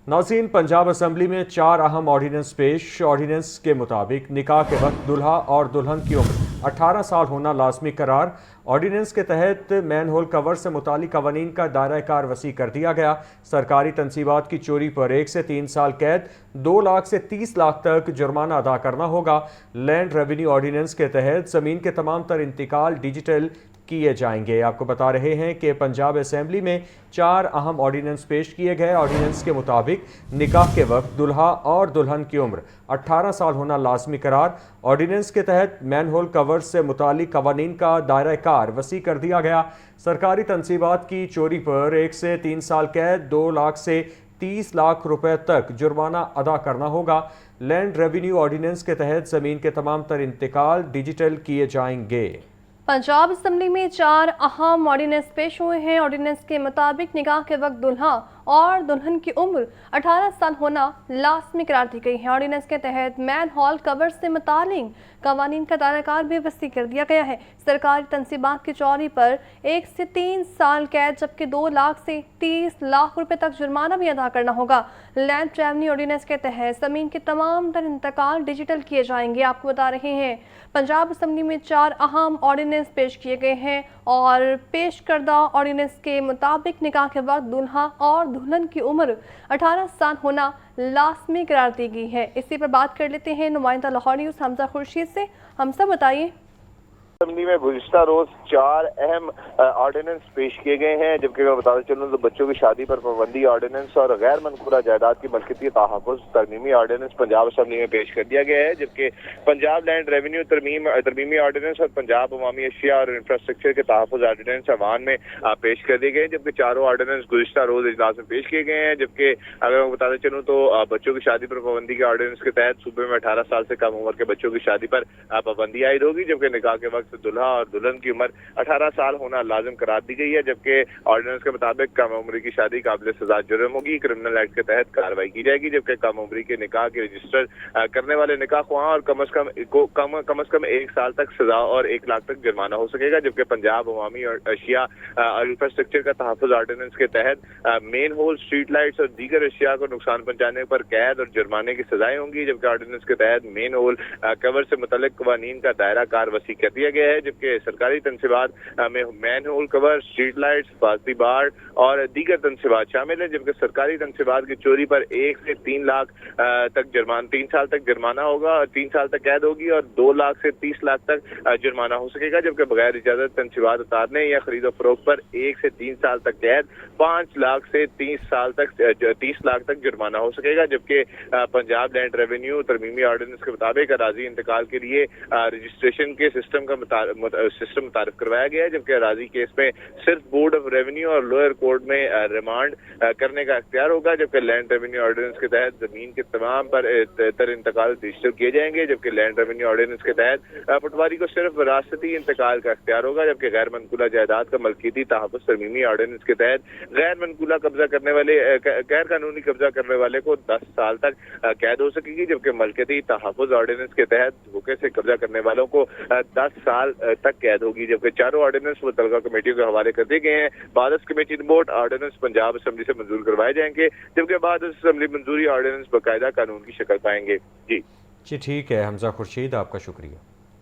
नाज़रीन, पंजाब असम्बली में 4 अहम ऑर्डीनेंस पेश। ऑर्डीनेंस के मुताबिक निकाह के वक्त दुल्हा और दुल्हन की उम्र 18 साल होना लाजमी करार। ऑर्डीनेंस के तहत मैन होल कवर से मुतालिक कवानीन का दायरा कार वसी कर दिया गया। सरकारी तनसीबात की चोरी पर 1 से 3 साल कैद, 2 लाख से 30 लाख तक जुर्माना अदा करना होगा। लैंड रेवेन्यू ऑर्डीनेंस के तहत ज़मीन के तमाम तर इंतकाल डिजिटल किए जाएंगे। आपको बता रहे हैं कि पंजाब असेंबली में 4 अहम ऑर्डीनेंस पेश किए गए। ऑर्डीनेंस के मुताबिक निकाह के वक्त दुल्हा और दुल्हन की उम्र 18 साल होना लाजमी करार। ऑर्डीनेंस के तहत मैन होल कवर से मुतालिक कवानीन का दायरा कार वसी कर दिया गया। सरकारी तनसीबात की चोरी पर 1 से 3 साल कैद, 2 लाख से 30 लाख रुपए तक जुर्माना अदा करना होगा। लैंड रेवेन्यू ऑर्डीनेंस के तहत ज़मीन के तमाम तर इंतकाल डिजिटल किए जाएंगे। पंजाब असम्बली में 4 अहम ऑर्डीनेंस पेश हुए हैं। ऑर्डीनेंस के मुताबिक निकाह के वक्त दुल्हा और दुल्हन की उम्र 18 साल होना लाजमी करार दी गई है। ऑर्डीनेंस के तहत मैन हॉल कवर से मुतालिक कवानीन का दायराकार भी वसी कर दिया गया है। सरकारी तनसीबात की चोरी पर 1 से 3 साल कैद जबकि 2 लाख से 30 लाख रुपए तक जुर्माना भी अदा करना होगा। लैंड रेवेन्यू ऑर्डीनेंस के तहत जमीन के तमाम तर इंतकाल डिजिटल किए जाएंगे। आपको बता रहे हैं पंजाब असम्बली में 4 अहम ऑर्डीनेंस पेश किए गए हैं और पेश करदा ऑर्डीनेंस के मुताबिक निकाह के वक्त दुल्हा और दुल्हन की उम्र 18 साल होना लाजमी करार दी गई है। इसी पर बात कर लेते हैं नुमाइंदा लाहौर न्यूज़ हमजा खुर्शीद से। हमजा बताइए। असम्बली में गुज़िश्ता रोज 4 अहम ऑर्डिनेंस पेश किए गए हैं, जबकि मैं बताते चलूँ तो बच्चों की शादी पर पाबंदी ऑर्डिनेंस और गैर मनकूरा जायदाद की मलकियती तहफ़्फ़ुज़ तरमीमी ऑर्डिनेंस पंजाब असम्बली में पेश कर दिया गया है। जबकि पंजाब लैंड रेवेन्यू तरमीमी ऑर्डिनेंस और पंजाब अवामी अशिया और इंफ्रास्ट्रक्चर के तहफ़्फ़ुज़ ऑर्डिनेंस अवान में पेश कर दिए गए हैं। जबकि चारों ऑर्डिनेंस गुज़िश्ता रोज इजलास में पेश किए गए हैं। जबकि अगर मैं बताते चलूँ तो बच्चों की शादी पर पाबंदी के ऑर्डिनेंस के तहत सूबे में 18 साल से कम उम्र के बच्चों की शादी पर पाबंदी आयद होगी। जबकि निकाह के वक्त दुल्हा और दुल्हन की उम्र 18 साल होना लाजिम करार दी गई है। जबकि ऑर्डिनेंस के मुताबिक कम उम्र की शादी काबिल सजा जुर्म होगी, क्रिमिनल एक्ट के तहत कार्रवाई की जाएगी। जबकि कम उम्र के निकाह के रजिस्टर करने वाले निकाह ख्वाह और कम अज कम 1 साल तक सजा और 1 लाख तक जुर्माना हो सकेगा। जबकि पंजाब अवामी और अशिया और इंफ्रास्ट्रक्चर का तहफ़्फ़ुज़ ऑर्डिनेंस के तहत मेन होल, स्ट्रीट लाइट्स और दीगर अशिया को नुकसान पहुंचाने पर कैद और जुर्माने की सजाएं होंगी। जबकि ऑर्डिनेंस के तहत मेन होल कवर से मुतल्लिक कवानीन का दायरा कार वसी कर दिया गया है। जबकि सरकारी तनसीबात में manhole cover, street lights, हिफाजती बाड़ और दीगर तनसीबात शामिल है। जबकि सरकारी तनसीबात की चोरी पर 1 से 3 लाख तक जुर्माना, 3 साल तक जुर्माना होगा और 3 साल तक कैद होगी और 2 लाख से 30 लाख तक जुर्माना हो सकेगा। जबकि बगैर इजाजत तनसीबात उतारने या खरीदो फरोख्त पर 1 से 3 साल तक कैद, 5 लाख से 30 लाख तक जुर्माना हो सकेगा। जबकि पंजाब लैंड रेवेन्यू तरमीमी ऑर्डिनेंस के मुताबिक अराजी इंतकाल के लिए रजिस्ट्रेशन के सिस्टम मुतारिफ करवाया गया है। जबकि अराजी केस में सिर्फ बोर्ड ऑफ रेवेन्यू और लोअर कोर्ट में रिमांड करने का इख्तियार होगा। जबकि लैंड रेवेन्यू ऑर्डिनेंस के तहत जमीन के तमाम तर इंतकाल डिजिटल किए जाएंगे। जबकि लैंड रेवेन्यू ऑर्डिनेंस के तहत पटवारी को सिर्फ विरासती इंतकाल का इख्तियार होगा। जबकि गैर मनकूला जायदाद का मलकियती तहफ़्फ़ुज़ तरमीमी ऑर्डिनेंस के तहत गैर मनकूला कब्जा करने वाले गैर कानूनी कब्जा करने वाले को 10 साल तक कैद हो सकेगी। जबकि मलकियती तहफ़्फ़ुज़ ऑर्डिनेंस के तहत धोखे से कब्जा करने वालों को 10 साल तक कैद होगी। जबकि चारों ऑर्डिनेंस मुतल्लिका कमेटियों के हवाले कर दिए गए हैं। बाद committee report ordinance Punjab assembly से मंजूर करवाए जाएंगे। जबकि बाद असम्बली मंजूरी ऑर्डिनेंस बाकायदा कानून की शक्ल पाएंगे। जी ठीक है हमजा खुर्शीद, आपका शुक्रिया।